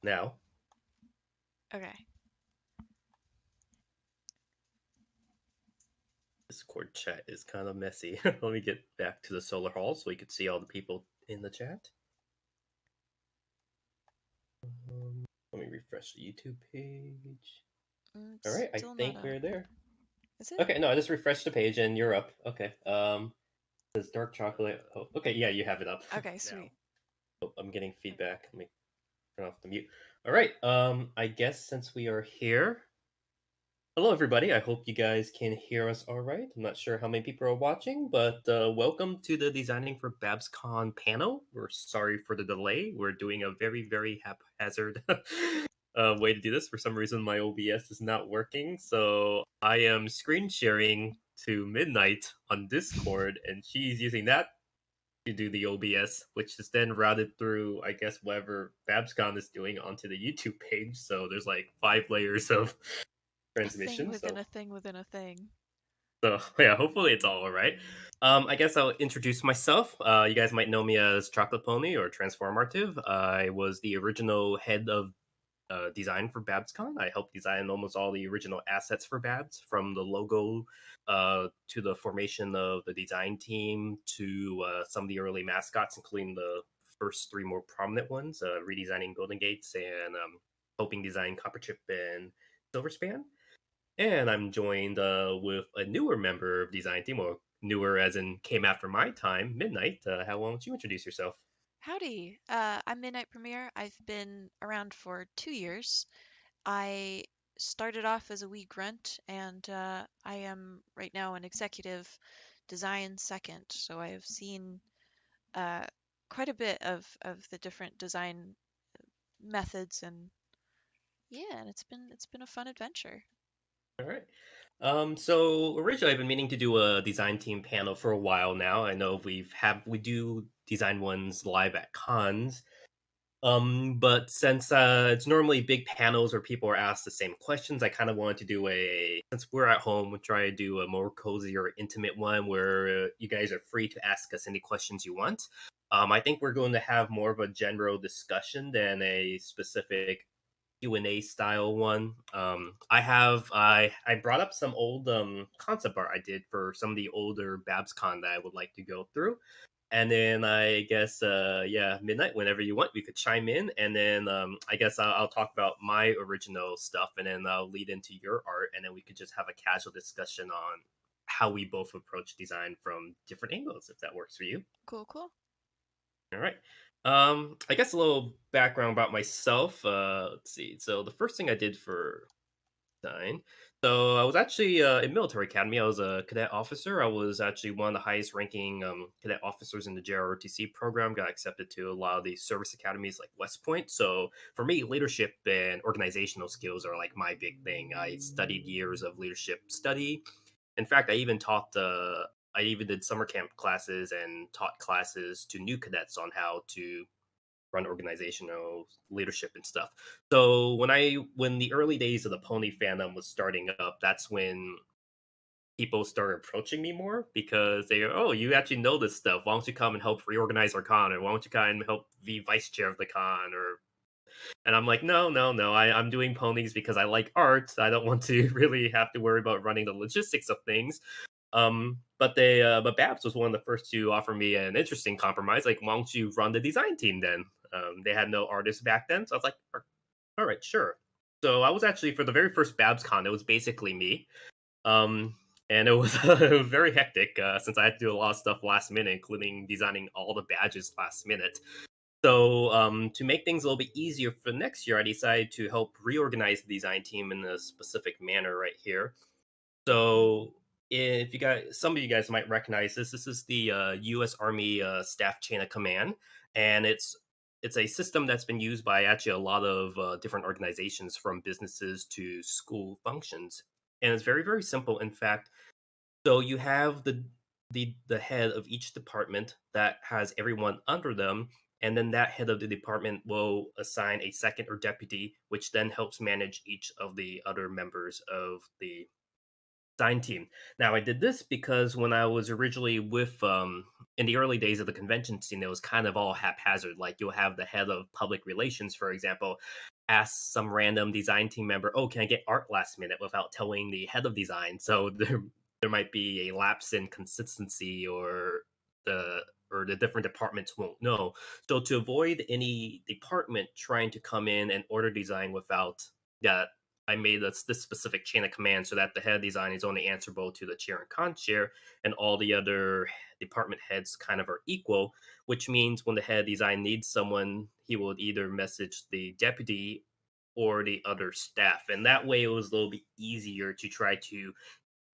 now. Okay. Discord chat is kind of messy. Let me get back to the solar hall so we could see all the people in the chat. Let me refresh the YouTube page. All right, I Still not think up. we're there. Is it? Okay, no, I just refreshed the page and you're up. Okay. Does dark chocolate? Oh, okay, yeah, you have it up Okay, now. sweet. Oh, I'm getting feedback. Let me turn off the mute. All right. I guess since we are here, hello everybody. I hope you guys can hear us all right. I'm not sure how many people are watching, but welcome to the Designing for BABSCon panel. We're sorry for the delay. We're doing a very haphazard way to do this. For some reason, my OBS is not working, so I am screen sharing to Midnight on Discord, and she's using that to do the OBS, which is then routed through, I guess, whatever BABSCon is doing onto the YouTube page. So there's like 5 layers of A thing transmission. within So a thing within a thing. yeah, hopefully it's all right. I guess I'll introduce myself. You guys might know me as Chocolate Pony or Transformative. I was the original head of design for BABSCon. I helped design almost all the original assets for Babs, from the logo to the formation of the design team to some of the early mascots, including the first three more prominent ones, redesigning Golden Gates and helping design Copperchip and Silverspan. And I'm joined with a newer member of design team, or newer as in came after my time, Midnight. How why don't you introduce yourself? Howdy. I'm Midnight Premiere. I've been around for 2 years. I started off as a wee grunt, and I am right now an executive design second. So I have seen uh, quite a bit of the different design methods, and yeah, and it's been a fun adventure. All right. So originally I've been meaning to do a design team panel for a while now. I know we do design ones live at cons. But since it's normally big panels where people are asked the same questions, I kind of wanted to do since we're at home, we try to do a more cozy or intimate one where you guys are free to ask us any questions you want. I think we're going to have more of a general discussion than a specific Q&A style one. I brought up some old concept art I did for some of the older BabsCon that I would like to go through. And then I guess yeah, Midnight, whenever you want, we could chime in, and then I guess I'll talk about my original stuff, and then I'll lead into your art, and then we could just have a casual discussion on how we both approach design from different angles, if that works for you. Cool, cool. All right. I guess a little background about myself. Let's see. So the first thing I did for design, so I was actually in military academy. I was a cadet officer. I was actually one of the highest ranking cadet officers in the JROTC program. Got accepted to a lot of the service academies like West Point. So for me, leadership and organizational skills are like my big thing. I studied years of leadership study. In fact, I even did summer camp classes and taught classes to new cadets on how to run organizational leadership and stuff. So when the early days of the pony fandom was starting up, that's when people started approaching me more because they go, oh, you actually know this stuff. Why don't you come and help reorganize our con, or why don't you come and help be vice chair of the con, or and I'm like, no. I'm doing ponies because I like art. I don't want to really have to worry about running the logistics of things. But Babs was one of the first to offer me an interesting compromise. Like, why don't you run the design team then? They had no artists back then, so I was like, all right, sure. So I was actually for the very first BabsCon, it was basically me. Um, and it was it was very hectic since I had to do a lot of stuff last minute, including designing all the badges last minute. So, to make things a little bit easier for next year, I decided to help reorganize the design team in a specific manner right here. So, if you guys, some of you guys might recognize this. This is the U.S. Army Staff Chain of Command, and it's a system that's been used by actually a lot of different organizations, from businesses to school functions, and it's very simple. In fact, so you have the head of each department that has everyone under them, and then that head of the department will assign a second or deputy, which then helps manage each of the other members of the design team. Now, I did this because when I was originally with in the early days of the convention scene, it was kind of all haphazard. Like, you'll have the head of public relations, for example, ask some random design team member, "Oh, can I get art last minute?" without telling the head of design. So there might be a lapse in consistency, the the different departments won't know. So to avoid any department trying to come in and order design without that, I made this specific chain of command so that the head of design is only answerable to the chair and con chair, and all the other department heads kind of are equal, which means when the head of design needs someone, he will either message the deputy or the other staff. And that way it was a little bit easier to try to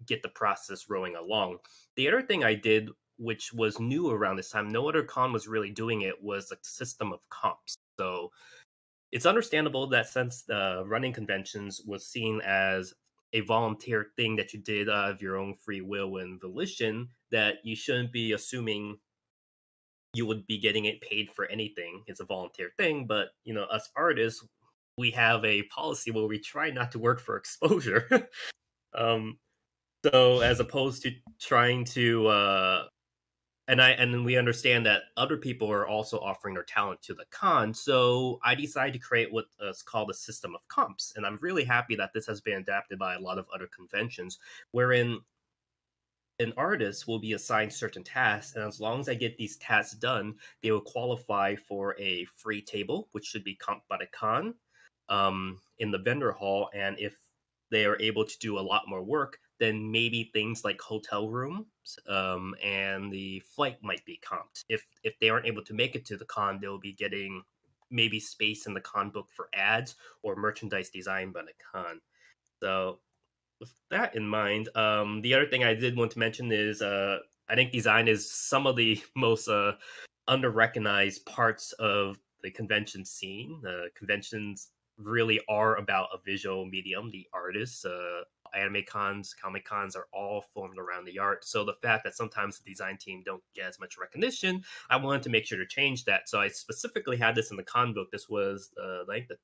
get the process rolling along. The other thing I did, which was new around this time, no other con was really doing it, was a system of comps. So it's understandable that since running conventions was seen as a volunteer thing that you did out of your own free will and volition, that you shouldn't be assuming you would be getting it paid for anything. It's a volunteer thing, but us artists, we have a policy where we try not to work for exposure. um, so as opposed to trying to and we understand that other people are also offering their talent to the con. So I decided to create what is called a system of comps, and I'm really happy that this has been adapted by a lot of other conventions, wherein an artist will be assigned certain tasks, and as long as I get these tasks done, they will qualify for a free table, which should be comped by the con, in the vendor hall. And if they are able to do a lot more work, then maybe things like hotel rooms, and the flight might be comped. If they aren't able to make it to the con, they'll be getting maybe space in the con book for ads or merchandise designed by the con. So with that in mind, the other thing I did want to mention is I think design is some of the most under-recognized parts of the convention scene. Conventions really are about a visual medium. The artists, anime cons, comic cons are all formed around the art. So the fact that sometimes the design team don't get as much recognition, I wanted to make sure to change that. So I specifically had this in the con book. This was I think the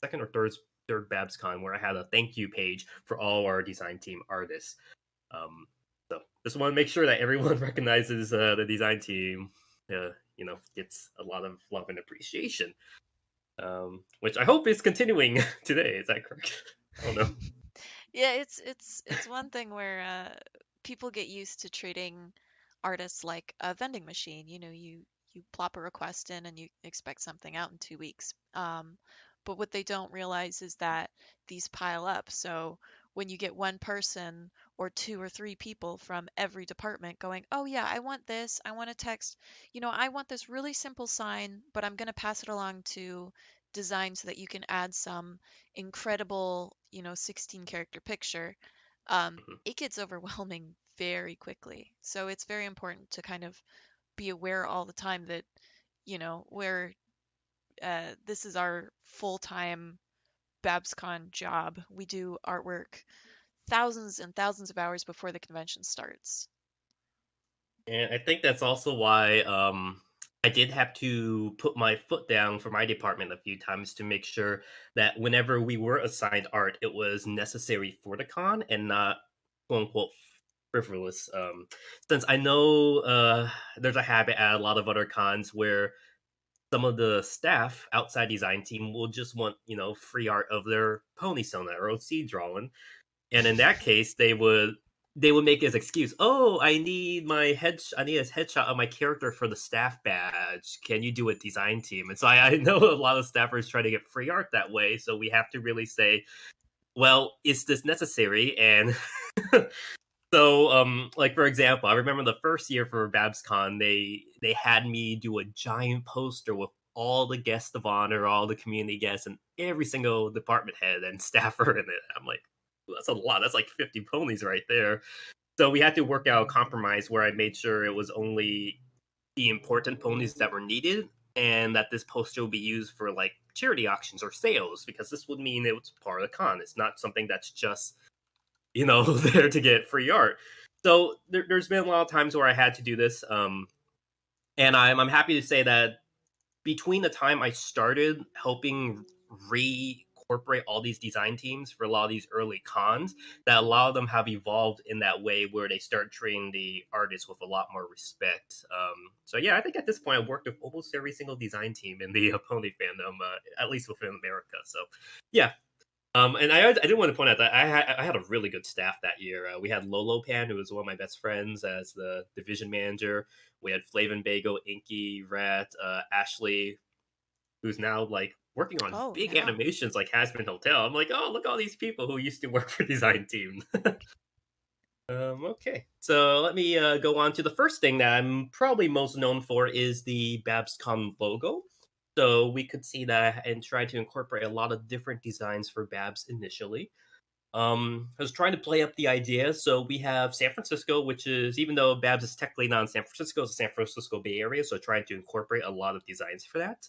second or third BABSCon, where I had a thank you page for all our design team artists. Um, so just want to make sure that everyone recognizes the design team. Gets a lot of love and appreciation, which I hope is continuing today. Is that correct? I don't know. Yeah, it's one thing where people get used to treating artists like a vending machine. You plop a request in and you expect something out in 2 weeks. But what they don't realize is that these pile up. So when you get one person or two or three people from every department going, "Oh yeah, I want this. I want a text. I want this really simple sign, but I'm going to pass it along to design so that you can add some incredible, 16 character picture," Mhm. it gets overwhelming very quickly. So it's very important to kind of be aware all the time that, where this is our full-time BABSCon job. We do artwork thousands and thousands of hours before the convention starts. And I think that's also why I did have to put my foot down for my department a few times to make sure that whenever we were assigned art, it was necessary for the con and not quote unquote frivolous. Since I know there's a habit at a lot of other cons where some of the staff outside design team will just want free art of their pony sona or OC drawing, and in that case, they would make his excuse. Oh, I need a headshot of my character for the staff badge. Can you do a design team? And so I know a lot of staffers try to get free art that way. So we have to really say, well, is this necessary? And so, like for example, I remember the first year for BabsCon, they had me do a giant poster with all the guests of honor, all the community guests, and every single department head and staffer in it. I'm like, that's a lot. That's like 50 ponies right there. So we had to work out a compromise where I made sure it was only the important ponies that were needed, and that this poster will be used for like charity auctions or sales, because this would mean it was part of the con. It's not something that's just there to get free art. So there's been a lot of times where I had to do this, and I'm happy to say that between the time I started helping incorporate all these design teams for a lot of these early cons, that a lot of them have evolved in that way where they start treating the artists with a lot more respect. So yeah, I think at this point I've worked with almost every single design team in the pony fandom, at least within America. So yeah, and I did want to point out that I had a really good staff that year. We had Lolo Pan, who was one of my best friends, as the division manager. We had Flavin Bagel, Inky, Rat, Ashley, who's now like working on Oh, big yeah. animations like Hasbin Hotel. I'm like, oh, look all these people who used to work for design team. Okay, so let me go on to the first thing that I'm probably most known for is the BABSCon logo. So we could see that and try to incorporate a lot of different designs for Babs initially. I was trying to play up the idea. So we have San Francisco, which is, even though Babs is technically not in San Francisco, it's the San Francisco Bay Area. So trying to incorporate a lot of designs for that.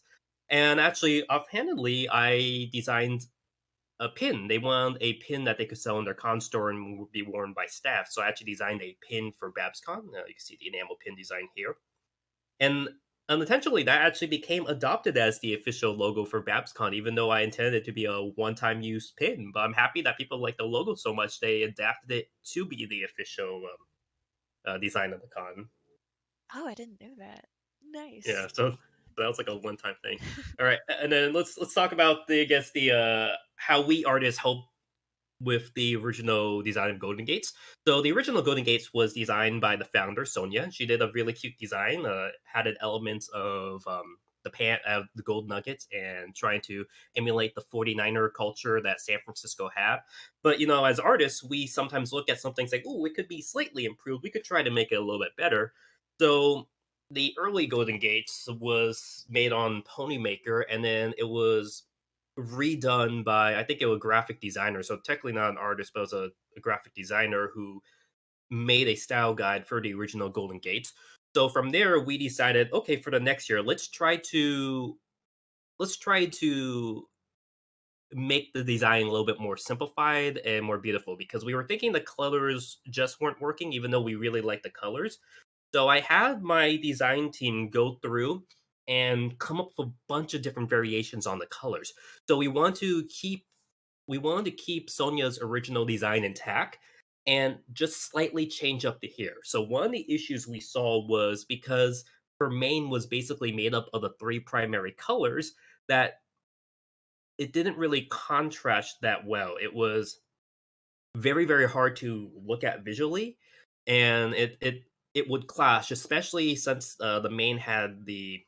And actually, offhandedly, I designed a pin. They wanted a pin that they could sell in their con store and would be worn by staff. So I actually designed a pin for BabsCon. You can see the enamel pin design here. And unintentionally, that actually became adopted as the official logo for BabsCon, even though I intended it to be a one-time use pin. But I'm happy that people like the logo so much they adapted it to be the official design of the con. Oh, I didn't know that. Yeah, Nice. so that was like a one-time thing. All right, and then let's talk about the I guess the how we artists help with the original design of Golden Gates. So the original Golden Gates was designed by the founder Sonia. She did a really cute design. Had an elements of the gold nuggets and trying to emulate the 49er culture that San Francisco had. But as artists, we sometimes look at something like, oh, it could be slightly improved. We could try to make it a little bit better. So the early Golden Gates was made on Ponymaker, and then it was redone by, I think, it was a graphic designer. So technically not an artist, but it was a graphic designer who made a style guide for the original Golden Gates. So from there, we decided, okay, for the next year, let's try to make the design a little bit more simplified and more beautiful, because we were thinking the colors just weren't working, even though we really like the colors. So I had my design team go through and come up with a bunch of different variations on the colors. So we wanted to keep Sonia's original design intact and just slightly change up the hair. So one of the issues we saw was because her mane was basically made up of the three primary colors, that it didn't really contrast that well. It was very, very hard to look at visually, and it would clash, especially since the main had the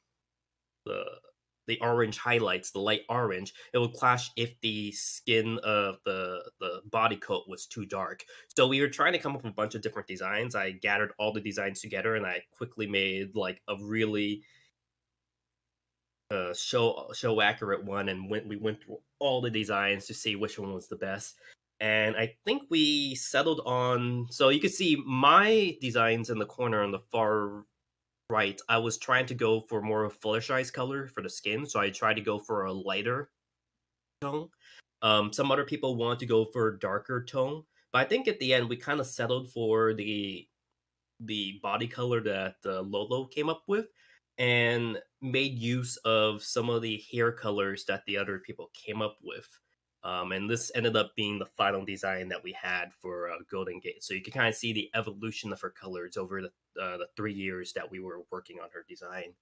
the orange highlights, the light orange. It would clash if the skin of the body coat was too dark. So we were trying to come up with a bunch of different designs. I gathered all the designs together, and I quickly made like a really show accurate one, and we went through all the designs to see which one was the best. And I think we settled on, so you can see my designs in the corner on the far right. I was trying to go for more of a Fluttershy's color for the skin, so I tried to go for a lighter tone. Some other people want to go for a darker tone, but I think at the end we kind of settled for the body color that Lolo came up with, and made use of some of the hair colors that the other people came up with. And this ended up being the final design that we had for Golden Gate. So you can kind of see the evolution of her colors over the 3 years that we were working on her design.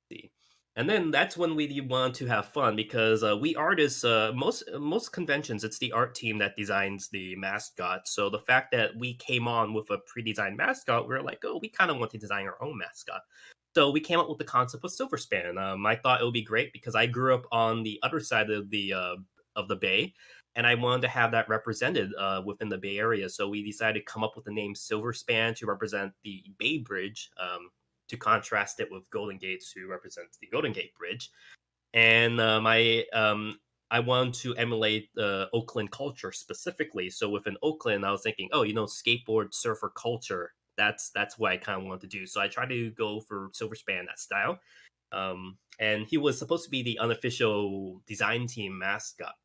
See. And then that's when we want to have fun, because we artists, most conventions, it's the art team that designs the mascot. So the fact that we came on with a pre-designed mascot, we are like, oh, we kind of want to design our own mascot. So we came up with the concept of Silverspan. I thought it would be great because I grew up on the other side of the bay, and I wanted to have that represented within the Bay Area. So we decided to come up with the name Silverspan to represent the Bay Bridge. To contrast it with Golden Gates, who represents the Golden Gate Bridge. And I wanted to emulate Oakland culture specifically. So within Oakland, I was thinking, oh, skateboard surfer culture. That's what I kind of wanted to do. So I tried to go for Silverspan, that style. And he was supposed to be the unofficial design team mascot.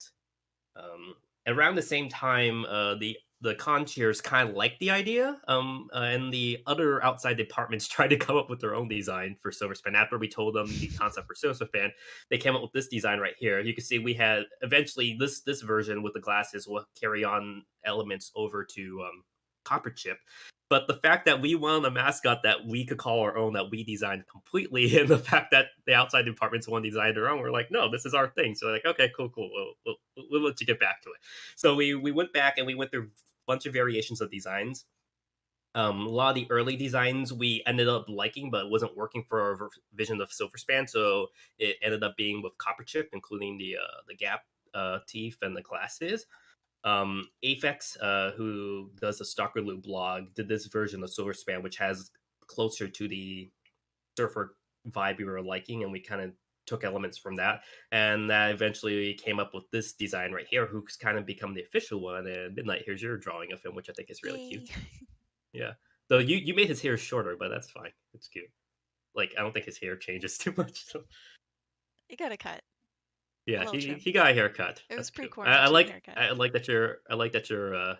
Around the same time, the the con chairs kind of liked the idea, and the other outside departments tried to come up with their own design for Silverspan. After we told them the concept for Silverspan, they came up with this design right here. You can see we had eventually this version with the glasses will carry on elements over to Copper Chip. But the fact that we wanted a mascot that we could call our own, that we designed completely, and the fact that the outside departments want to design their own, we're like, no, this is our thing. So like, okay, cool, cool. We'll let you get back to it. So we went back and we went through a bunch of variations of designs. A lot of the early designs we ended up liking, but it wasn't working for our vision of Silverspan. So it ended up being with Copper Chip, including the gap teeth and the glasses. Aphex, who does the Stalker Loop blog, did this version of Silverspan, which has closer to the surfer vibe we were liking, and we kind of took elements from that, and that eventually came up with this design right here, who's kind of become the official one. And Midnight, here's your drawing of him, which I think is really Yay. cute. Yeah. So you made his hair shorter, but that's fine. It's cute. Like I don't think his hair changes too much. So It got a cut, a yeah, little trim. he got a haircut. It was That's cool. pre-quarantine haircut. I like that you have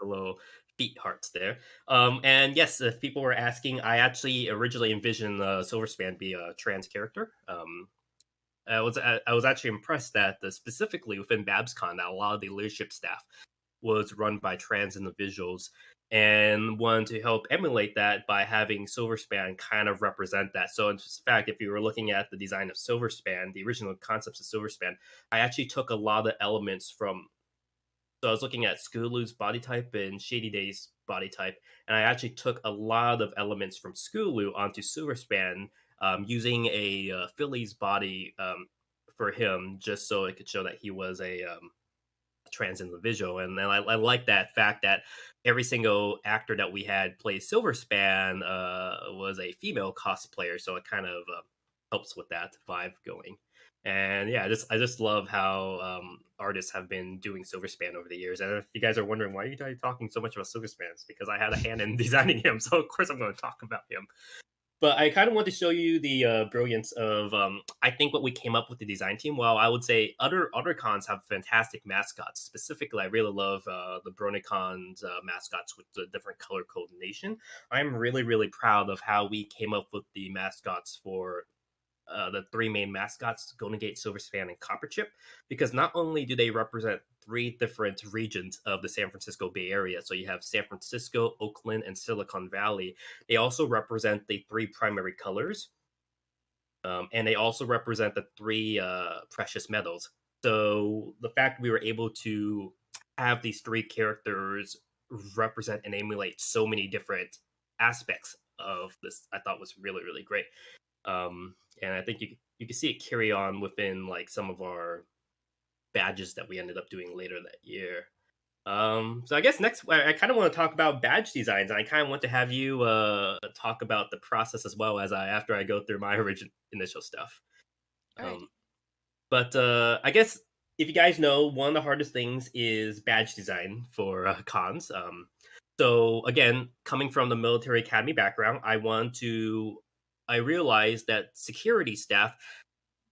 the little feet hearts there. And yes, if people were asking, I actually originally envisioned Silverspan be a trans character. I was actually impressed that specifically within BABSCon that a lot of the leadership staff was run by trans individuals, and wanted to help emulate that by having Silverspan kind of represent that. So in fact, if you were looking at the design of Silverspan, the original concepts of Silverspan, I actually took a lot of elements from, so I was looking at Scootaloo's body type and Shady Day's body type, and I actually took a lot of elements from Scootaloo onto Silverspan, using a Philly's body for him, just so it could show that he was a trans individual. And then I like that fact that every single actor that we had play Silverspan was a female cosplayer, so it kind of helps with that vibe going. And yeah, I just love how artists have been doing Silverspan over the years. And if you guys are wondering why are you guys talking so much about Silverspan, it's because I had a hand in designing him, so of course I'm going to talk about him. But I kind of want to show you the brilliance of I think what we came up with the design team. While I would say other cons have fantastic mascots. Specifically, I really love the BronyCon's mascots with the different color coordination. I'm really proud of how we came up with the mascots for the three main mascots, Golden Gate, Silverspan, and Copperchip, because not only do they represent three different regions of the San Francisco Bay Area, so you have San Francisco, Oakland, and Silicon Valley, they also represent the three primary colors, and they also represent the three precious metals. So the fact we were able to have these three characters represent and emulate so many different aspects of this, I thought was really great. And I think you can see it carry on within like some of our badges that we ended up doing later that year. So I guess next, I kind of want to talk about badge designs, and I kind of want to have you talk about the process as well as after I go through my original initial stuff. Um, Alrighty. but I guess if you guys know, one of the hardest things is badge design for cons. So again, coming from the military academy background, I realized that security staff,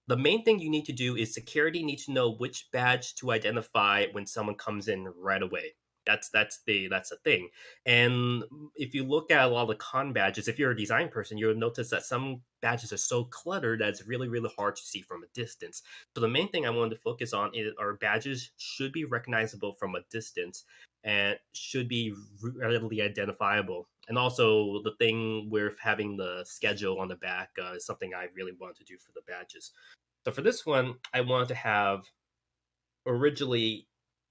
the main thing you need to do is security needs to know which badge to identify when someone comes in right away. That's the thing. And if you look at a lot of the con badges, if you're a design person, you'll notice that some badges are so cluttered that it's really hard to see from a distance. So the main thing I wanted to focus on is our badges should be recognizable from a distance and should be readily identifiable. And also the thing with having the schedule on the back is something I really want to do for the badges. So for this one, I wanted to have, originally,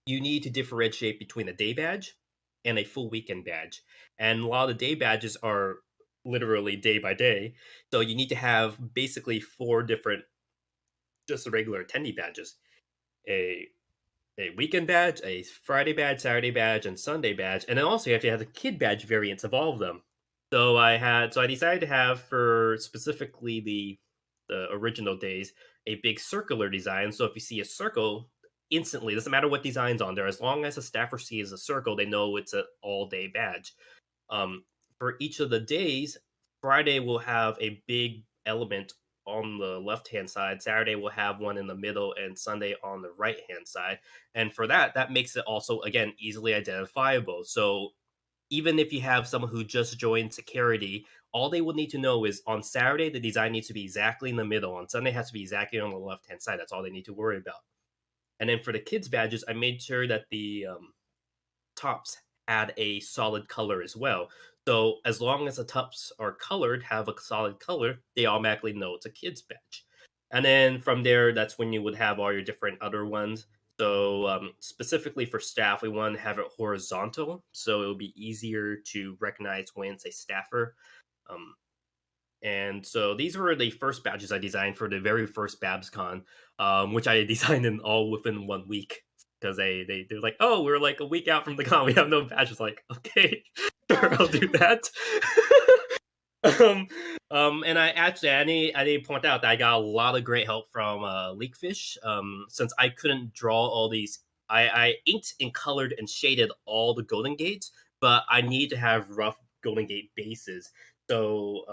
you need to differentiate between a day badge and a full weekend badge. And a lot of the day badges are literally day by day. So you need to have basically four different, just regular attendee badges. A a weekend badge, a Friday badge, Saturday badge, and Sunday badge, and then also you have to have the kid badge variants of all of them. So I decided to have for specifically the original days a big circular design. So if you see a circle, instantly doesn't matter what design's on there, as long as a staffer sees a circle, they know it's an all day badge. For each of the days, Friday will have a big element on the left hand side. Saturday will have one in the middle, and Sunday on the right hand side. And for that, that makes it also again easily identifiable. So even if you have someone who just joined security, all they will need to know is on Saturday the design needs to be exactly in the middle. On Sunday it has to be exactly on the left hand side. That's all they need to worry about. And then for the kids badges, I made sure that the tops had a solid color as well. So as long as the tops are colored, have a solid color, they automatically know it's a kids badge. And then from there, that's when you would have all your different other ones. So specifically for staff, we want to have it horizontal, so it'll be easier to recognize when it's a staffer. Um, and so these were the first badges I designed for the very first BABSCon, which I designed in all within 1 week because they're like, oh, we're like a week out from the con, we have no badges. Like, okay, sure, Oh. I'll do that. um, and I need to point out that I got a lot of great help from Leakfish. Since I couldn't draw all these, I inked and colored and shaded all the Golden Gates, but I need to have rough Golden Gate bases. So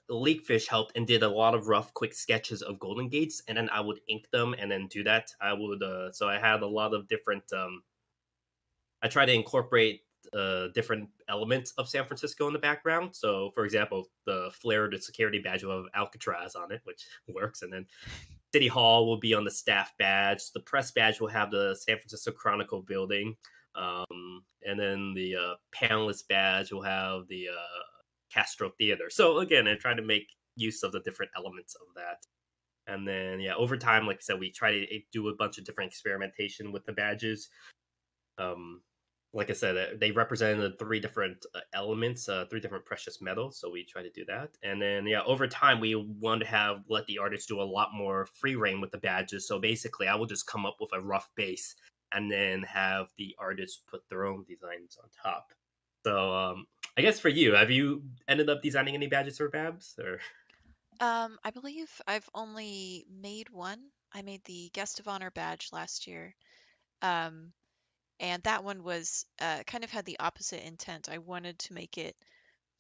Leakfish helped and did a lot of rough, quick sketches of Golden Gates, and then I would ink them and then do that. I would so I had a lot of different. I try to incorporate different elements of San Francisco in the background. So, for example, the flare, the security badge will have Alcatraz on it, which works, and then City Hall will be on the staff badge. The press badge will have the San Francisco Chronicle building, and then the panelist badge will have the Castro Theater. So again, I try to make use of the different elements of that. And then yeah, over time, like I said, we try to do a bunch of different experimentation with the badges. Um, like I said, they represented three different elements, three different precious metals. So we try to do that, and then yeah, over time we want to have let the artists do a lot more free reign with the badges. So basically, I will just come up with a rough base, and then have the artists put their own designs on top. So I guess for you, have you ended up designing any badges for Babs? Or I believe I've only made one. I made the guest of honor badge last year. Um, and that one was kind of had the opposite intent. I wanted to make it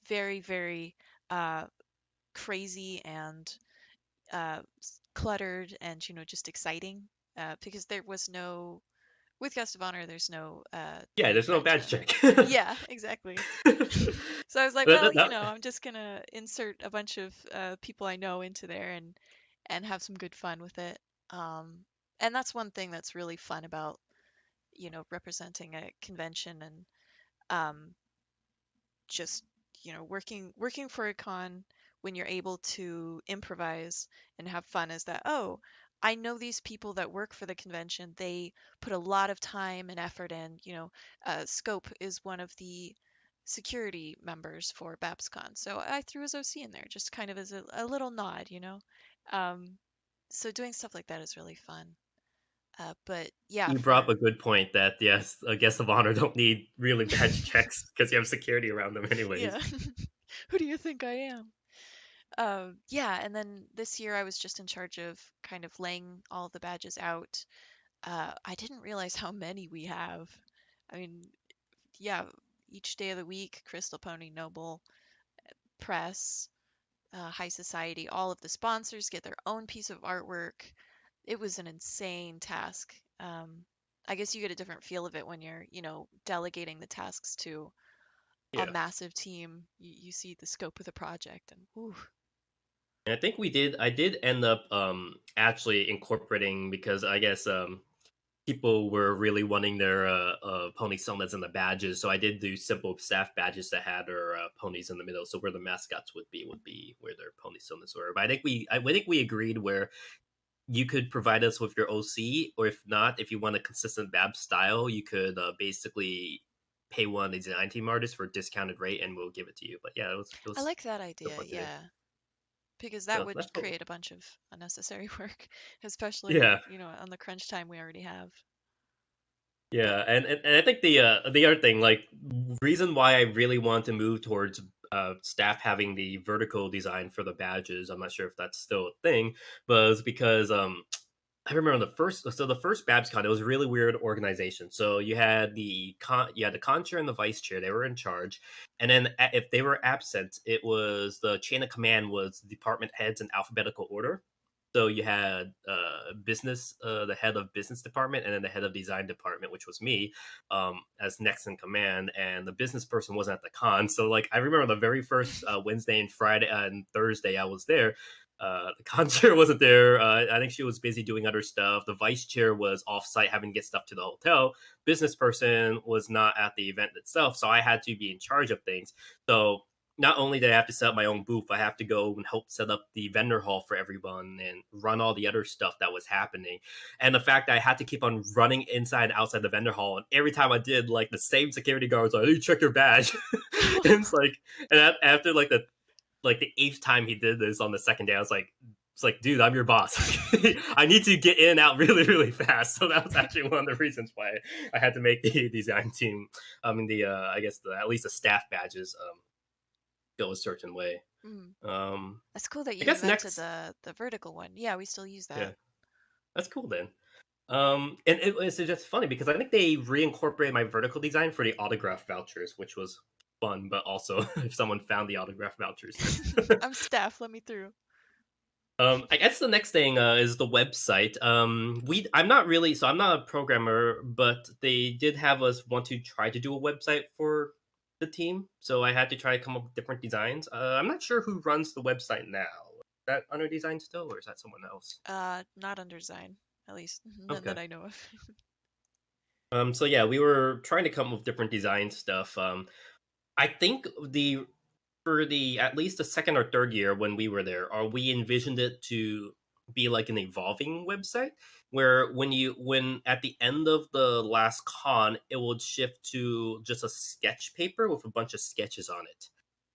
very, very uh, crazy and cluttered and, just exciting because there was no, with guest of honor, there's no yeah, there's no badge convention. check. Yeah, exactly. So I was like, That- well, that- that- I'm just gonna insert a bunch of people I know into there and have some good fun with it. Um, and that's one thing that's really fun about, representing a convention and um, just, working for a con when you're able to improvise and have fun is that, oh, I know these people that work for the convention. They put a lot of time and effort in, Scope is one of the security members for BABSCon. So I threw his OC in there just kind of as a little nod. Um, so doing stuff like that is really fun. But yeah, you brought up for a good point that yes, a guest of honor don't need really badge checks because you have security around them anyways. yeah, who do you think I am? Yeah, and then this year I was just in charge of kind of laying all the badges out. I didn't realize how many we have. I mean, yeah, each day of the week, Crystal Pony Noble, Press, High Society, all of the sponsors get their own piece of artwork. It was an insane task. I guess you get a different feel of it when you're, delegating the tasks to a Yeah. massive team. You see the scope of the project, and ooh, And I think we did. I did end up actually incorporating because I guess people were really wanting their pony summits and the badges, so I did do simple staff badges that had their ponies in the middle. So where the mascots would be where their pony summits were. But I think we agreed where you could provide us with your OC, or if not, if you want a consistent Bab style, you could basically pay one of the design team artists for a discounted rate, and we'll give it to you. But yeah, it I was like that still idea. fun to do. Yeah. Because that So would that's what. create a bunch of unnecessary work, especially, Yeah, on the crunch time we already have. But yeah, and I think the other thing, like reason why I really want to move towards staff having the vertical design for the badges, I'm not sure if that's still a thing, was because I remember the first BABSCon, it was a really weird organization. So you had the con chair and the vice chair, they were in charge. And then if they were absent, it was the chain of command was department heads in alphabetical order. So you had the head of business department, and then the head of design department, which was me, as next in command. And the business person wasn't at the con. So like I remember the very first Wednesday and Friday and Thursday I was there, the con chair wasn't there. I think she was busy doing other stuff. The vice chair was off site having to get stuff to the hotel. Business person was not at the event itself, so I had to be in charge of things. So not only did I have to set up my own booth, I have to go and help set up the vendor hall for everyone and run all the other stuff that was happening. And the fact that I had to keep on running inside and outside the vendor hall, and every time I did, like the same security guard was like, "Hey, check your badge." And it's like, after like the eighth time he did this on the second day, I was like, it's like, dude, I'm your boss. I need to get in and out really, really fast. So that was actually one of the reasons why I had to make the design team, I guess at least the staff badges, go a certain way. Mm. Um, That's cool that I you guess invented next, the vertical one. Yeah, we still use yeah, that. that's cool then. And it's just funny because I think they reincorporated my vertical design for the autograph vouchers, which was fun, but also if someone found the autograph vouchers. I'm staff, let me through. I guess the next thing is the website. I'm not a programmer, but they did have us want to try to do a website for the team, so I had to try to come up with different designs. I'm not sure who runs the website now. Is that under design still, or is that someone else? Not under design, at least none Okay. that I know of. So yeah, we were trying to come up with different design stuff. I think the for the at least the second or third year when we were there, or we envisioned it to be like an evolving website where when at the end of the last con, it would shift to just a sketch paper with a bunch of sketches on it.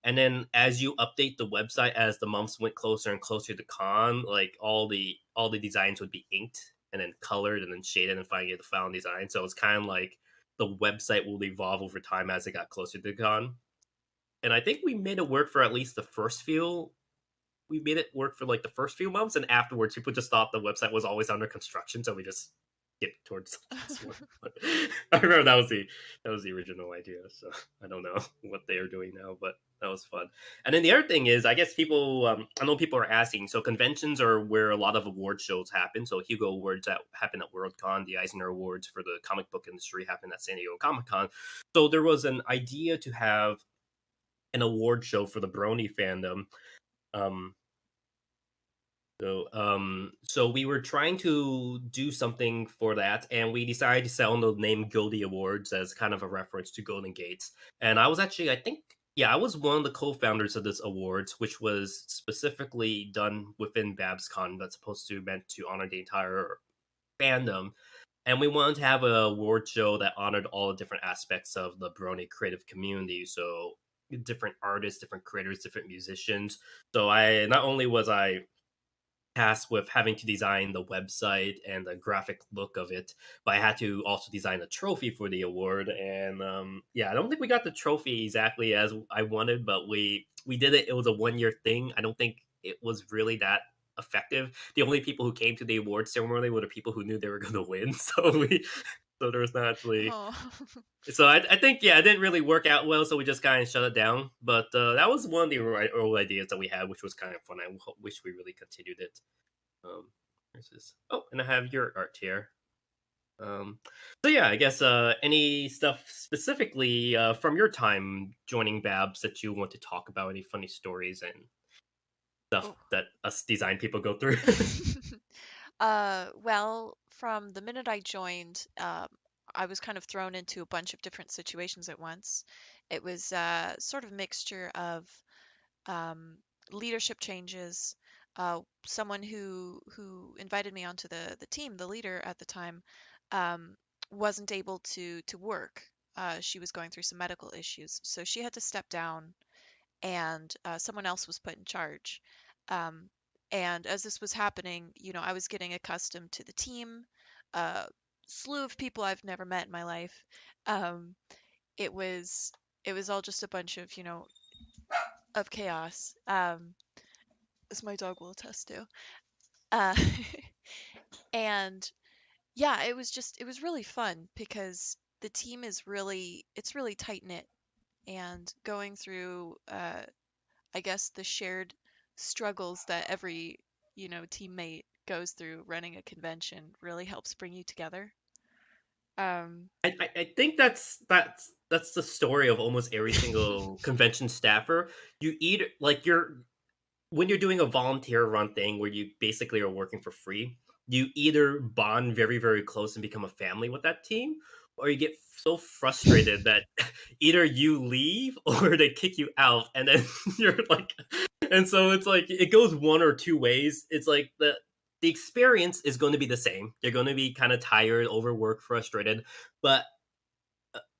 And then as you update the website as the months went closer and closer to con, like all the designs would be inked and then colored and then shaded and finally the final design. So it's kind of like the website will evolve over time as it got closer to con. And I think we made it work for at least the first few. We made it work for like the first few months, and afterwards, people just thought the website was always under construction, so we just skipped towards the last one. But I remember that was the original idea. So I don't know what they are doing now, but that was fun. And then the other thing is, I guess I know people are asking. So conventions are where a lot of award shows happen. So Hugo Awards that happen at Worldcon, the Eisner Awards for the comic book industry happen at San Diego Comic Con. So there was an idea to have an award show for the Brony fandom. Um, so we were trying to do something for that, and we decided to sell the name Goldie Awards as kind of a reference to Golden Gates. And I was actually, I think, yeah, I was one of the co-founders of this awards, which was specifically done within BABSCon. That's supposed to meant to honor the entire fandom. And we wanted to have a award show that honored all the different aspects of the Brony creative community. So different artists, different creators, different musicians. So I not only was I tasked with having to design the website and the graphic look of it, but I had to also design a trophy for the award. And yeah, I don't think we got the trophy exactly as I wanted, but we did it. It was a 1 year thing. I don't think it was really that effective. The only people who came to the award ceremony were the people who knew they were going to win. So there was not actually. Oh. So I think yeah, it didn't really work out well. So we just kind of shut it down. But that was one of the early ideas that we had, which was kind of fun. Wish we really continued it. There's this. Oh, and I have your art here. Um, so yeah, I guess any stuff specifically from your time joining Babs that you want to talk about? Any funny stories and stuff Oh. that us design people go through? Well, from the minute I joined, I was kind of thrown into a bunch of different situations at once. It was sort of a mixture of um, leadership changes. Someone who invited me onto the team, the leader at the time, um, wasn't able to work. She was going through some medical issues, so she had to step down, and someone else was put in charge. Um, and as this was happening, I was getting accustomed to the team, a slew of people I've never met in my life. Um, it was it was all just a bunch of of chaos. As my dog will attest to. Uh, And yeah, it was really fun because the team is really it's really tight knit, and going through I guess the shared struggles that every, teammate goes through running a convention really helps bring you together. Um, I think that's the story of almost every single convention staffer. You either like you're when you're doing a volunteer run thing where you basically are working for free, you either bond very, very close and become a family with that team, or you get so frustrated that either you leave or they kick you out, and then you're like, and so it's like it goes one or two ways. It's like the experience is going to be the same. They're going to be kind of tired, overworked, frustrated, but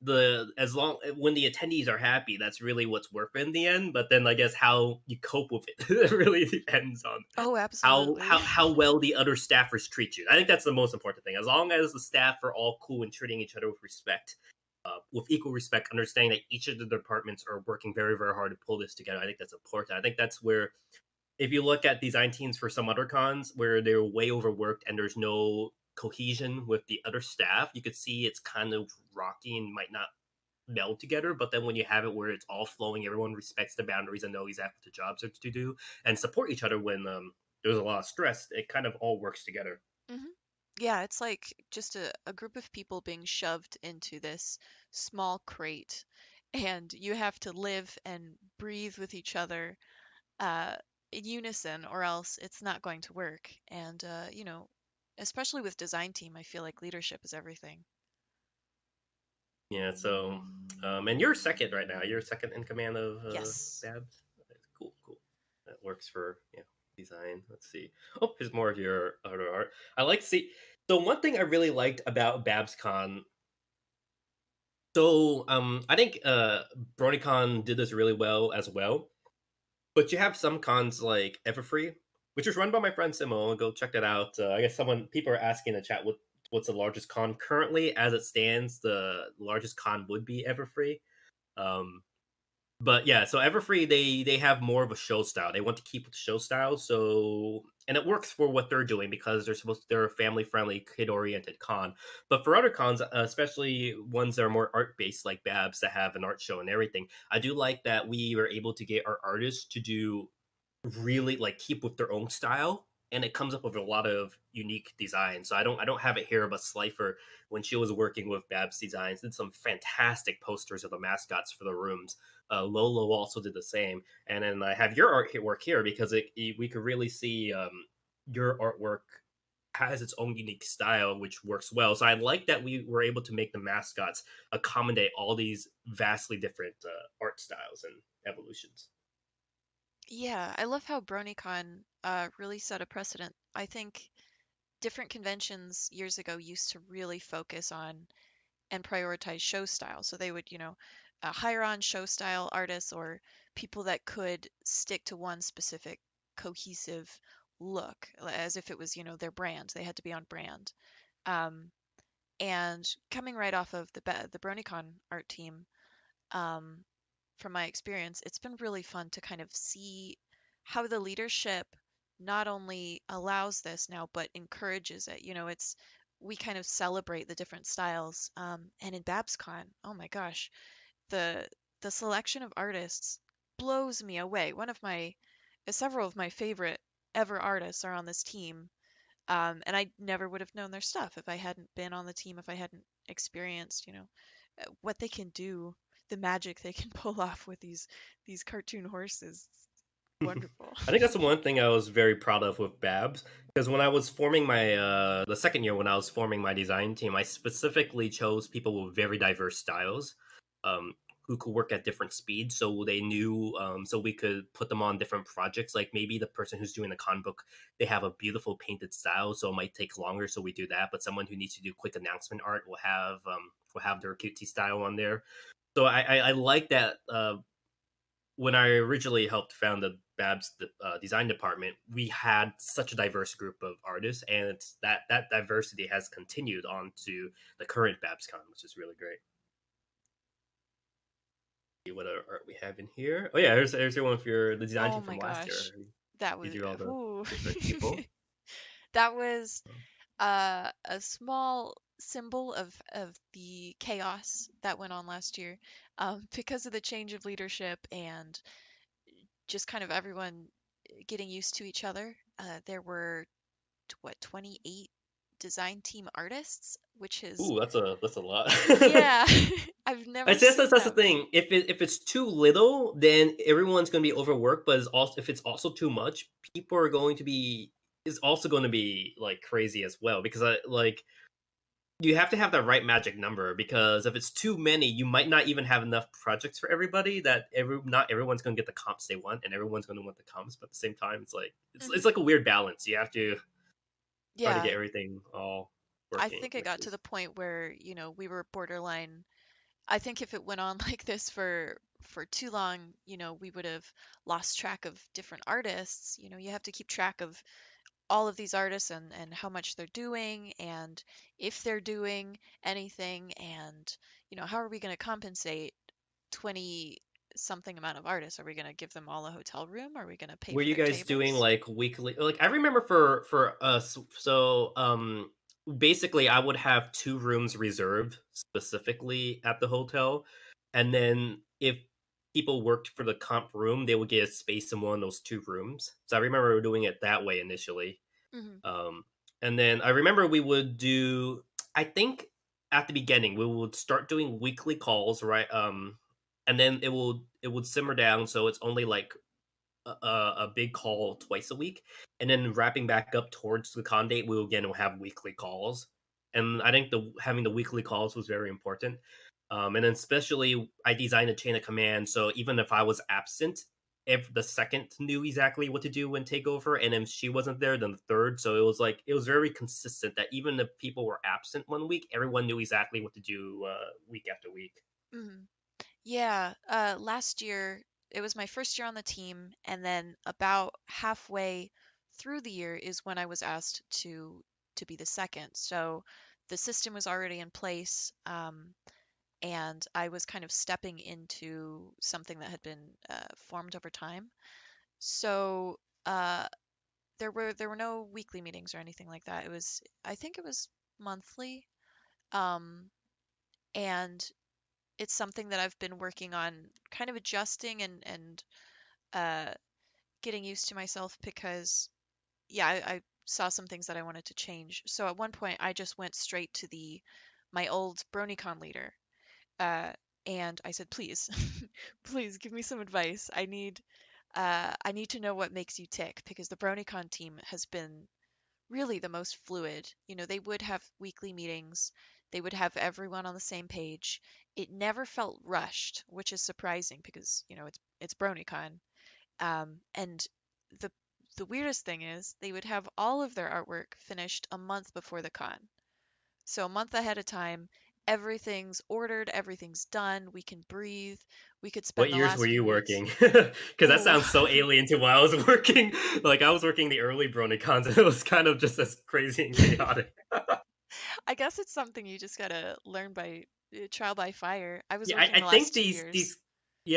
the as long when the attendees are happy, that's really what's worth it in the end. But then I guess how you cope with it, it really depends on oh, how absolutely. how how well the other staffers treat you. I think that's the most important thing. As long as the staff are all cool and treating each other with respect, with equal respect, understanding that each of the departments are working very, very hard to pull this together. I think that's important. I think that's where if you look at design teams for some other cons where they're way overworked and there's no cohesion with the other staff, you could see it's kind of rocky and might not meld together. But then when you have it where it's all flowing, everyone respects the boundaries and know exactly what the jobs are to do and support each other when there's a lot of stress, it kind of all works together. Hmm. Yeah, it's like just a group of people being shoved into this small crate, and you have to live and breathe with each other uh, in unison, or else it's not going to work. And, especially with design team, I feel like leadership is everything. Yeah, so and you're second right now. You're second in command of Yes. Babs. Cool, cool. That works for design. Let's see. Oh, here's more of your other art. I like to see. So one thing I really liked about BabsCon. So I think BronyCon did this really well as well. But you have some cons like Everfree, which is run by my friend Simo. Go check that out. I guess people are asking in the chat what's the largest con currently as it stands. The largest con would be Everfree. Um, but yeah, so Everfree they have more of a show style. They want to keep with the show style, so and it works for what they're doing because they're a family friendly, kid oriented con. But for other cons, especially ones that are more art based like Babs that have an art show and everything, I do like that we were able to get our artists to do really like keep with their own style and it comes up with a lot of unique designs. So I don't have it here, but Slifer, when she was working with Babs Designs, did some fantastic posters of the mascots for the rooms. Lolo also did the same, and then I have your work here because we could really see your artwork has its own unique style, which works well. So I like that we were able to make the mascots accommodate all these vastly different art styles and evolutions. Yeah, I love how BronyCon really set a precedent. I think different conventions years ago used to really focus on and prioritize show style. So they would, hire on show style artists or people that could stick to one specific cohesive look, as if it was, their brand. They had to be on brand. Um, and coming right off of the BronyCon art team, um, from my experience, it's been really fun to kind of see how the leadership not only allows this now, but encourages it. We kind of celebrate the different styles. And in BabsCon, oh my gosh, the the selection of artists blows me away. Several of my favorite ever artists are on this team. And I never would have known their stuff if I hadn't been on the team, if I hadn't experienced, what they can do, the magic they can pull off with these cartoon horses. Wonderful. I think that's the one thing I was very proud of with Babs because when I was forming my the second year when I was forming my design team, I specifically chose people with very diverse styles, who could work at different speeds, so they knew, so we could put them on different projects. Like maybe the person who's doing the con book, they have a beautiful painted style, so it might take longer, so we do that. But someone who needs to do quick announcement art will have their cutesy style on there. So I like that when I originally helped found the Babs design department, we had such a diverse group of artists, and it's that diversity has continued on to the current BabsCon, which is really great. See what art we have in here. Oh yeah, there's your one for the design Oh team my from last gosh. year. That You was drew all the whoo. different people. That was a small symbol of the chaos that went on last year, because of the change of leadership and just kind of everyone getting used to each other. There were what 28 design team artists, which is Ooh, that's a lot. yeah, I've I never guess seen that's the that thing. many. If it's too little, then everyone's going to be overworked. But if it's also too much, people are going to be is also going to be like crazy as well. Because you have to have that right magic number. Because if it's too many, you might not even have enough projects for everybody. That not everyone's going to get the comps they want, and everyone's going to want the comps. But at the same time, it's Hmm. like a weird balance. You have to try to get Yeah, everything all I working, think it which got to is the point where, we were borderline. I think if it went on like this for too long, we would have lost track of different artists. You have to keep track of all of these artists and how much they're doing and if they're doing anything and how are we going to compensate 20 something amount of artists? Are we going to give them all a hotel room? Are we going to pay were for you their guys doing tables? like weekly? Like I remember for us, so basically I would have two rooms reserved specifically at the hotel, and then if people worked for the comp room, they would get a space in one of those two rooms. So I remember doing it that way initially. Hmm. Um, and then I remember we would do. I think at the beginning we would start doing weekly calls, right? And then it would simmer down, so it's only like a big call twice a week, and then wrapping back up towards the con date, we will again have weekly calls. And I think the having the weekly calls was very important. And then especially, I designed a chain of command, so even if I was absent, if the second knew exactly what to do and take over, and if she wasn't there, then the third. So it was very consistent that even if people were absent one week, everyone knew exactly what to do week after week. Hmm. Yeah, last year it was my first year on the team, and then about halfway through the year is when I was asked to be the second. So the system was already in place, and I was kind of stepping into something that had been formed over time. So there were no weekly meetings or anything like that. I think it was monthly, um, and it's something that I've been working on, kind of adjusting and uh, getting used to myself because, yeah, I saw some things that I wanted to change. So at one point, I just went straight to the my old BronyCon leader, uh, and I said, please, please give me some advice. I need to know what makes you tick because the BronyCon team has been really the most fluid. They would have weekly meetings, they would have everyone on the same page. It never felt rushed, which is surprising because, it's BronyCon. And the the weirdest thing is they would have all of their artwork finished a month before the con. So a month ahead of time, everything's ordered, everything's done, we can breathe, we could What spend the years were last few you weeks. working? Because that Oh, sounds so alien to when I was working. Like I was working the early BronyCons, and it was kind of just as crazy and chaotic. I guess it's something you just gotta learn by trial by fire. I was Yeah, working I the think last 2 years.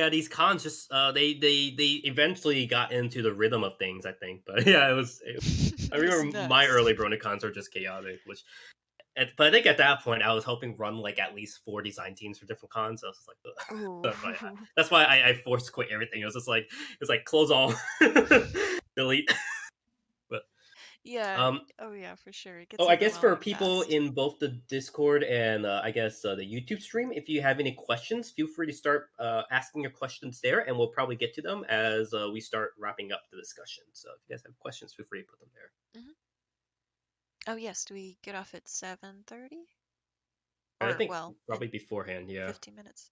these cons just they eventually got into the rhythm of things. I think, but yeah, I It was remember my nuts. early BronyCons were just chaotic, but I think at that point I was helping run like at least four design teams for different cons. So I was just like, ugh. Oh, That's why I forced quit everything. It was just like close all, delete. But yeah. um, Oh, yeah, for sure. It oh, gets I guess for overwhelming people fast. in both the Discord and I guess the YouTube stream, if you have any questions, feel free to start asking your questions there, and we'll probably get to them as we start wrapping up the discussion. So if you guys have questions, feel free to put them there. Hmm. Oh, yes. Do we get off at 7:30? I Or, think well, probably in beforehand, yeah. 15 minutes?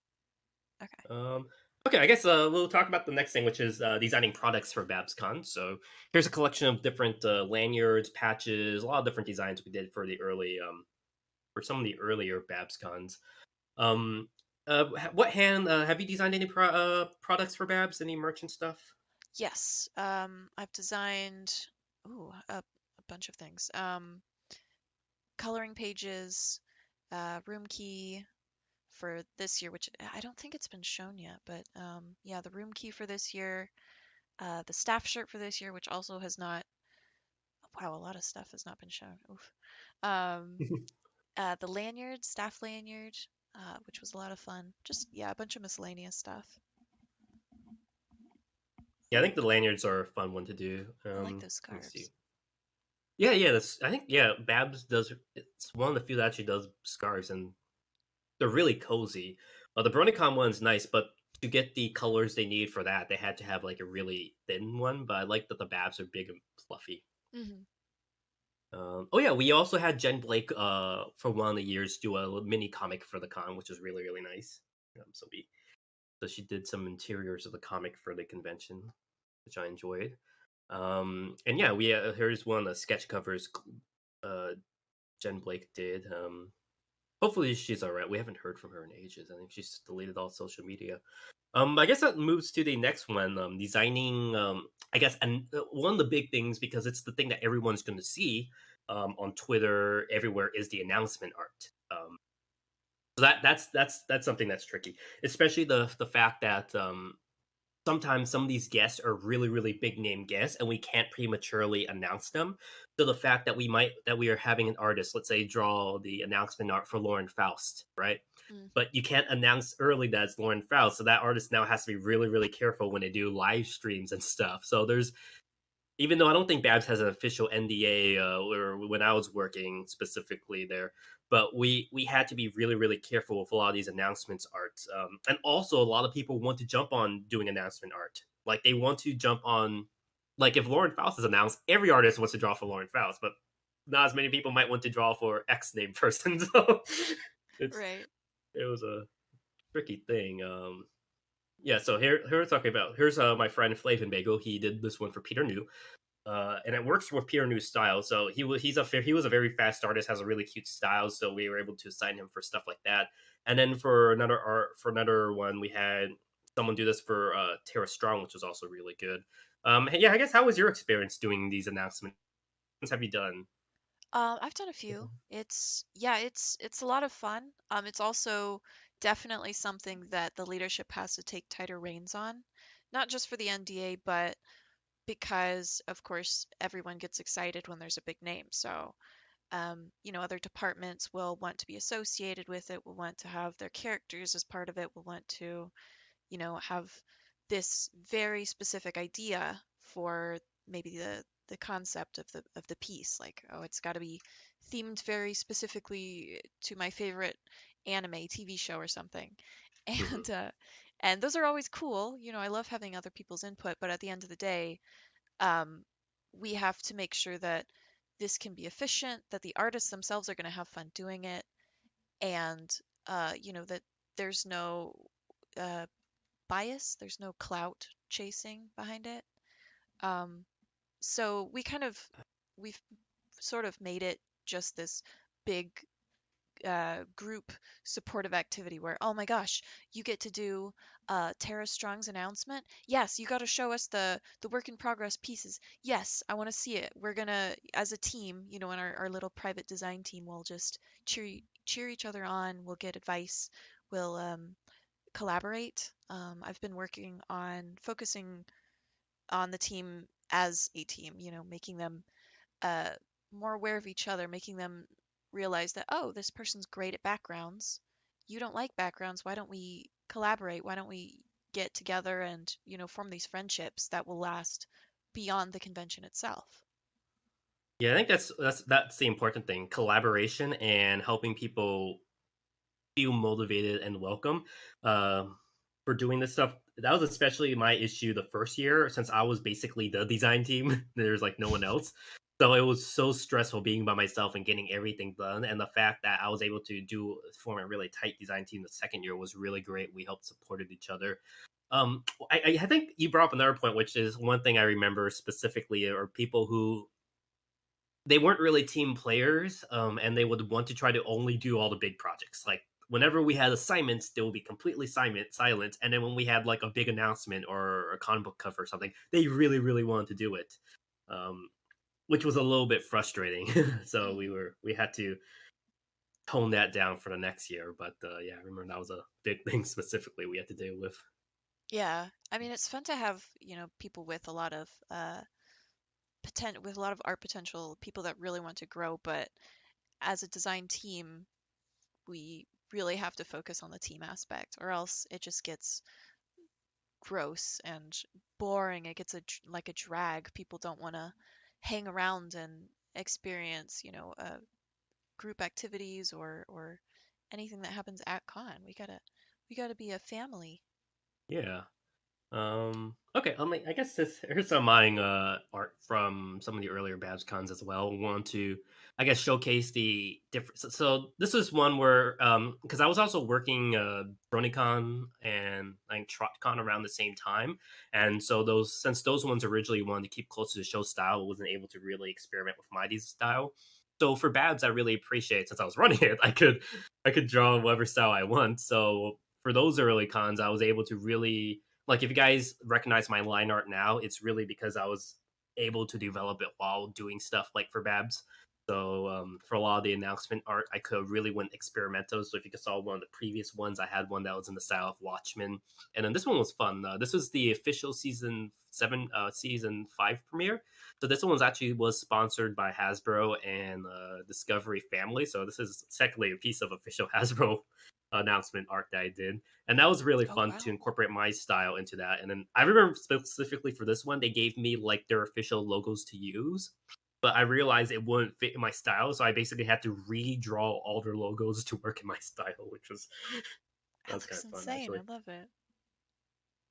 Okay. Um, okay, I guess we'll talk about the next thing, which is designing products for BABSCon. So here's a collection of different lanyards, patches, a lot of different designs we did for the early for some of the earlier BABSCons. Um, what hand have you designed any products for Babs? Any merchant stuff? Yes. I've designed, ooh, a bunch of things. Coloring pages, room key for this year, which I don't think it's been shown yet, but yeah, the room key for this year, the staff shirt for this year, which also has not, wow, a lot of stuff has not been shown. Oof. Um, the lanyard, staff lanyard, which was a lot of fun. Just yeah, a bunch of miscellaneous stuff. Yeah, I think the lanyards are a fun one to do. I like those Let me see. scarves. Yeah, yeah, that's I think yeah, Babs does it's one of the few that actually does scarves and they're really cozy. The BronyCon one's nice, but to get the colors they need for that, they had to have like a really thin one. But I like that the Babs are big and fluffy. Hmm. Oh yeah, we also had Jen Blake for one of the years do a mini comic for the con, which was really really nice. So she did some interiors of the comic for the convention, which I enjoyed. And yeah, we here's one of the sketch covers uh, Jen Blake did. Hopefully she's all right. We haven't heard from her in ages. I think she's deleted all social media. I guess that moves to the next one. Designing. I guess, and one of the big things because it's the thing that everyone's going to see on Twitter everywhere is the announcement art. So that's something that's tricky, especially the fact that sometimes some of these guests are really really big name guests and we can't prematurely announce them. So the fact that we are having an artist, let's say, draw the announcement art for Lauren Faust, right? Mm. But you can't announce early that it's Lauren Faust, so that artist now has to be really really careful when they do live streams and stuff. So there's, even though I don't think Babs has an official NDA, or when I was working specifically there, but we had to be really really careful with a lot of these announcements arts. And also a lot of people want to jump on doing announcement art, like they want to jump on, like if Lauren Faust is announced, every artist wants to draw for Lauren Faust, but not as many people might want to draw for X name person. So it's Right. it was a tricky thing. Yeah, so here we're talking about, here's my friend Flavin Bagel. He did this one for Peter New, and it works with Peter New's style. So he was a very fast artist, has a really cute style. So we were able to assign him for stuff like that. And then for another one, we had someone do this for Tara Strong, which was also really good. Yeah, I guess how was your experience doing these announcements? Have you done? I've done a few. It's yeah, it's a lot of fun. It's also definitely something that the leadership has to take tighter reins on, not just for the NDA, but because of course everyone gets excited when there's a big name. So, other departments will want to be associated with it, will want to have their characters as part of it, will want to, have this very specific idea for maybe the concept of the piece. Like, oh, it's got to be themed very specifically to my favorite anime TV show or something. Mhm. And those are always cool. I love having other people's input, but at the end of the day, um, we have to make sure that this can be efficient, that the artists themselves are going to have fun doing it, and that there's no uh, bias, there's no clout chasing behind it. Um, so we've sort of made it just this big group supportive activity where, oh my gosh, you get to do Tara Strong's announcement. Yes, you got to show us the work in progress pieces. Yes, I want to see it. We're gonna, as a team, in our little private design team, we'll just cheer each other on. We'll get advice. We'll collaborate. I've been working on focusing on the team as a team, making them uh, more aware of each other, making them realize that, oh, this person's great at backgrounds. You don't like backgrounds. Why don't we collaborate? Why don't we get together and, form these friendships that will last beyond the convention itself? Yeah, I think that's the important thing: collaboration and helping people feel motivated and welcome uh, for doing this stuff. That was especially my issue the first year, since I was basically the design team. There's like no one else. So it was so stressful being by myself and getting everything done. And the fact that I was able to form a really tight design team the second year was really great. We helped supported each other. I think you brought up another point, which is one thing I remember specifically are people who they weren't really team players, and they would want to try to only do all the big projects. Like whenever we had assignments, they would be completely silent. And then when we had like a big announcement or a comic book cover or something, they really, really wanted to do it, um, which was a little bit frustrating. So Hmm. we had to tone that down for the next year. But yeah, I remember that was a big thing specifically we had to deal with. Yeah, I mean, it's fun to have, people with a lot of with a lot of art potential, people that really want to grow, but as a design team, we really have to focus on the team aspect, or else it just gets gross and boring. It gets like a drag. People don't want to hang around and experience, group activities or anything that happens at con. We gotta be a family. Yeah. Okay, I guess here's some of my art from some of the earlier Babs cons as well. Want to, I guess, showcase the different. So this is one where, because I was also working BronyCon and like TrotCon around the same time, and so those since those ones originally wanted to keep close to the show style, wasn't able to really experiment with my style. So for Babs, I really appreciate since I was running it, I could draw whatever style I want. So for those early cons, I was able to really like if you guys recognize my line art now, it's really because I was able to develop it while doing stuff like for Babs. So for a lot of the announcement art, I could really went experimental. So if you saw one of the previous ones, I had one that was in the style of Watchmen, and then this one was fun. This was the official season 7, season 5 premiere. So this one was sponsored by Hasbro and Discovery Family. So this is technically a piece of official Hasbro announcement art that I did, and that was really Oh fun to wow. incorporate my style into that. And then I remember specifically for this one, they gave me like their official logos to use, but I realized it wouldn't fit in my style, so I basically had to redraw all their logos to work in my style, which was that That was kind looks of fun insane. I actually. love it.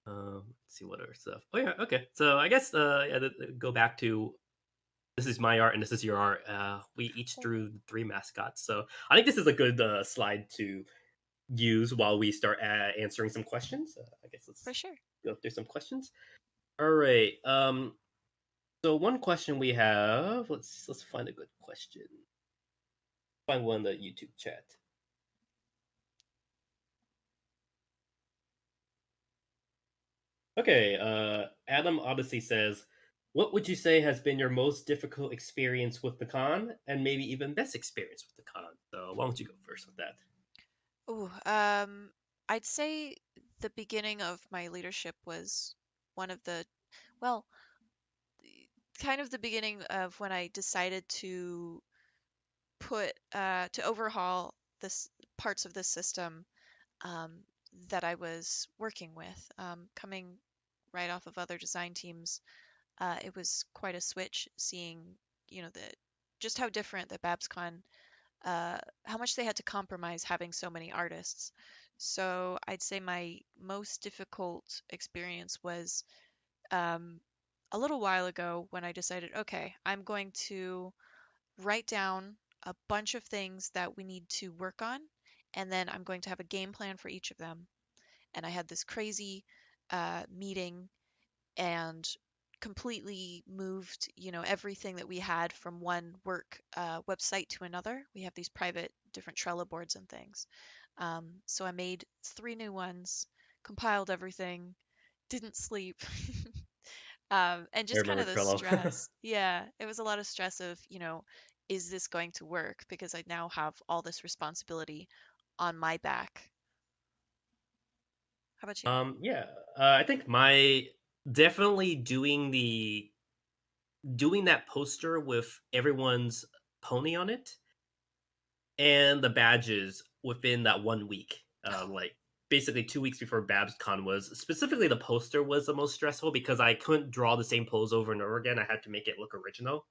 Let's see what other stuff. Oh yeah, okay. So I guess yeah, go back to this is my art and this is your art. We each Oh, drew 3 mascots, so I think this is a good slide to use while we start answering some questions. I guess let's for sure. go through some questions. All right. So one question we have. Let's find a good question. Find one in the YouTube chat. Okay. Adam Odyssey says, "What would you say has been your most difficult experience with the con, and maybe even best experience with the con?" So why don't you go first with that? Ooh, I'd say the beginning of my leadership was one of the, well, kind of the beginning of when I decided to overhaul this parts of the system um, that I was working with. Coming right off of other design teams, it was quite a switch seeing, the just how different the BABSCon, how much they had to compromise having so many artists. So I'd say my most difficult experience was um, a little while ago when I decided, okay, I'm going to write down a bunch of things that we need to work on, and then I'm going to have a game plan for each of them. And I had this crazy meeting and completely moved, everything that we had from one work website to another. We have these private different Trello boards and things. So I made 3 new ones, compiled everything, didn't sleep, and I just kind remember of the Trello. stress. Yeah, it was a lot of stress of, is this going to work? Because I now have all this responsibility on my back. How about you? Yeah. I think my definitely doing that poster with everyone's pony on it and the badges within that 1 week. Oh, Like basically 2 weeks before BabsCon was specifically the poster was the most stressful because I couldn't draw the same pose over and over again. I had to make it look original.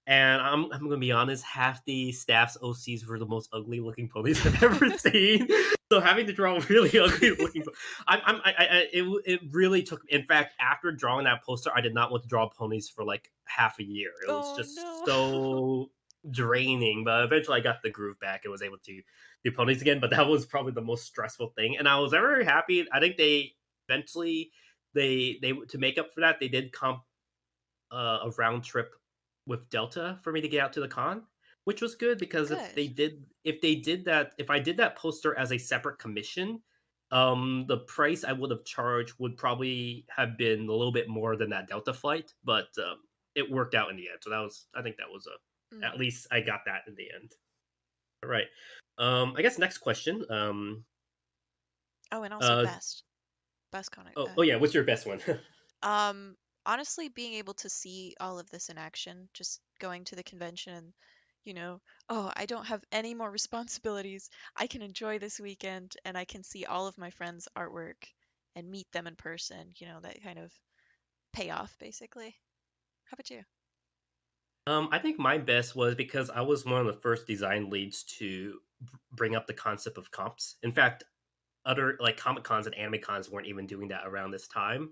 And I'm gonna be honest, half the staff's OCs were the most ugly looking ponies I've ever seen. So having to draw really ugly looking, it really took. In fact, after drawing that poster, I did not want to draw ponies for like half a year. It was oh just no. so draining. But eventually, I got the groove back and was able to do ponies again. But that was probably the most stressful thing, and I was very happy. I think they eventually they to make up for that they did comp a round trip with Delta for me to get out to the con, which was good because Good. if I did that poster as a separate commission, the price I would have charged would probably have been a little bit more than that Delta flight, but it worked out in the end. So I think that was a at Mm. least I got that in the end. All right. I guess next question. Oh, and also Uh, best con. oh yeah, what's your best one? Um, honestly, being able to see all of this in action, just going to the convention and, you know, oh, I don't have any more responsibilities. I can enjoy this weekend and I can see all of my friends' artwork and meet them in person, that kind of payoff basically. How about you? I think my best was because I was one of the first design leads to bring up the concept of comps. In fact, other like comic cons and anime cons weren't even doing that around this time.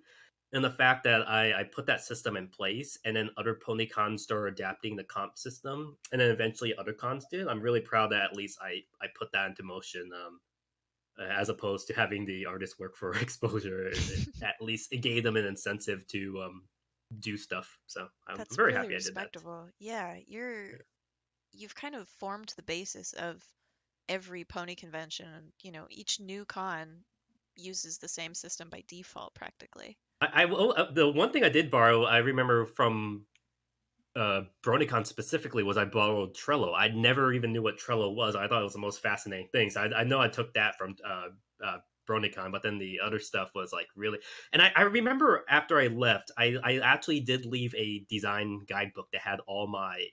And the fact that I put that system in place and then other pony cons started adapting the comp system and then eventually other cons did, I'm really proud that at least I put that into motion. As opposed to having the artist work for exposure, at least it gave them an incentive to do stuff. So I'm That's very really happy I did that. respectable. Yeah, you've kind of formed the basis of every pony convention and, each new con uses the same system by default practically. The one thing I did borrow, I remember from BronyCon specifically, was I borrowed Trello. I never even knew what Trello was. I thought it was the most fascinating thing. So I know I took that from BronyCon, but then the other stuff was like really. And I remember after I left, I actually did leave a design guidebook that had all my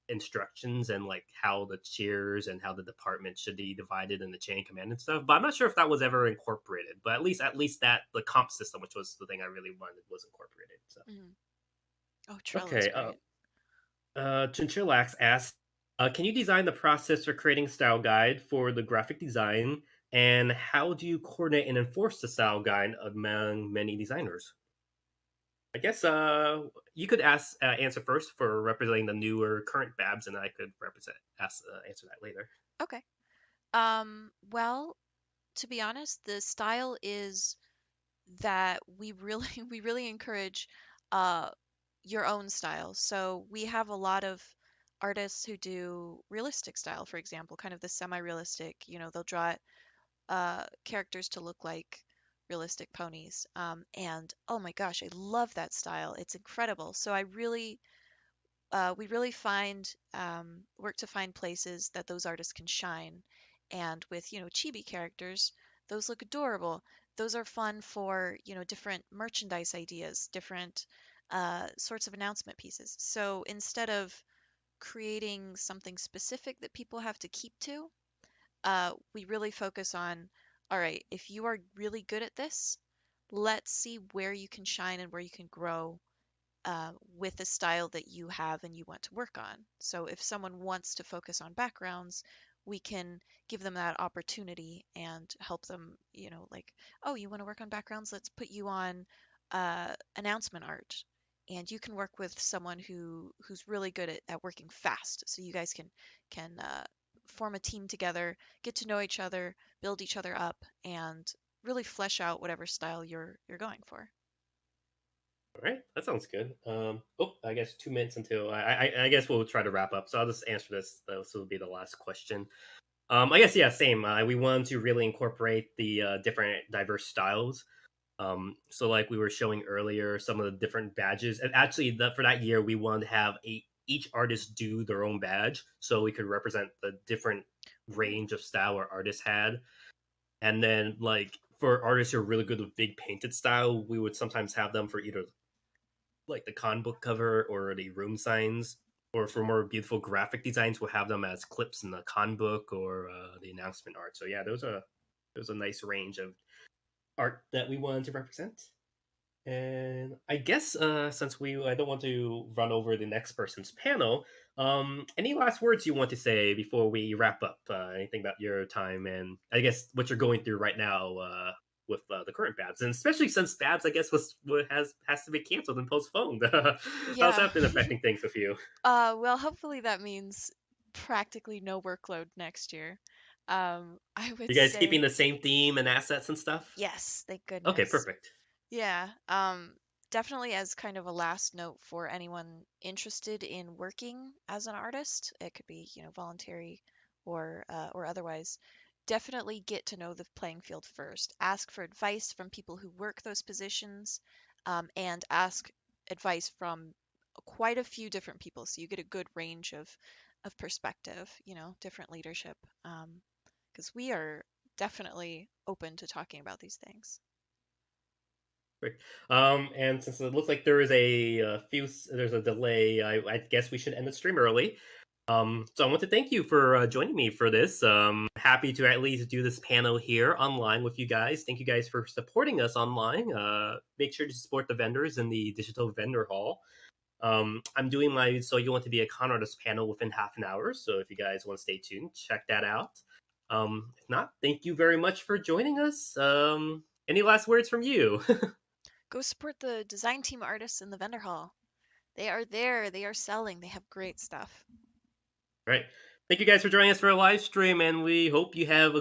instructions and like how the tiers and how the department should be divided in the chain of command and stuff. But I'm not sure if that was ever incorporated. But at least that the comp system, which was the thing I really wanted, was incorporated. So Mhm. Oh, Trello's okay. great. Chinchillax asks, can you design the process for creating style guide for the graphic design, and how do you coordinate and enforce the style guide among many designers? I guess you could answer first for representing the newer current Babs, and I could answer that later. Okay. Well, to be honest, the style is that we really we really encourage uh your own style. So we have a lot of artists who do realistic style, for example, kind of the semi-realistic, they'll draw characters to look like realistic ponies. And oh my gosh, I love that style. It's incredible. So we really find work to find places that those artists can shine. And with, chibi characters, those look adorable. Those are fun for, different merchandise ideas, different sorts of announcement pieces. So instead of creating something specific that people have to keep to, we really focus on, all right, if you are really good at this, let's see where you can shine and where you can grow with the style that you have and you want to work on. So if someone wants to focus on backgrounds, we can give them that opportunity and help them, like, oh, you want to work on backgrounds? Let's put you on announcement art. And you can work with someone who's really good at working fast. So you guys can form a team together, get to know each other, build each other up, and really flesh out whatever style you're going for. All right, that sounds good. I guess 2 minutes until I guess we'll try to wrap up. So I'll just answer this. This will be the last question. I guess yeah, same. We wanted to really incorporate the different diverse styles. So like we were showing earlier, some of the different badges, and actually for that year we wanted to have each artist do their own badge, so we could represent the different Ooh. range of style our artists had. And then like for artists who are really good with big painted style, we would sometimes have them for either like the con book cover or the room signs. Or for more beautiful graphic designs, we'll have them as clips in the con book or the announcement art. So yeah, those a nice range of art that we wanted to represent. And I guess since I don't want to run over the next person's panel, any last words you want to say before we wrap up? Anything about your time and I guess what you're going through right now with the current Babs, and especially since Babs, I guess, has to be canceled and postponed. How's Yeah. that been affecting things with you? Well, hopefully that means practically no workload next year. I would You guys say keeping the same theme and assets and stuff? yes, thank Okay, goodness. perfect. Yeah, definitely as kind of a last note for anyone interested in working as an artist, it could be, voluntary or otherwise. Definitely get to know the playing field first. Ask for advice from people who work those positions, and ask advice from quite a few different people, so you get a good range of perspective, different leadership, because we are definitely open to talking about these things. Great. And since it looks like there is there's a delay, I guess we should end the stream early. So I want to thank you for joining me for this. Happy to at least do this panel here online with you guys. Thank you guys for supporting us online. Make sure to support the vendors in the digital vendor hall. I'm doing my So You Want to Be a Con Artist panel within half an hour. So if you guys want to stay tuned, check that out. If not, thank you very much for joining us. Any last words from you? Go support the design team artists in the vendor hall. They are there, they are selling, they have great stuff. Right. Thank you guys for joining us for a live stream, and we hope you have a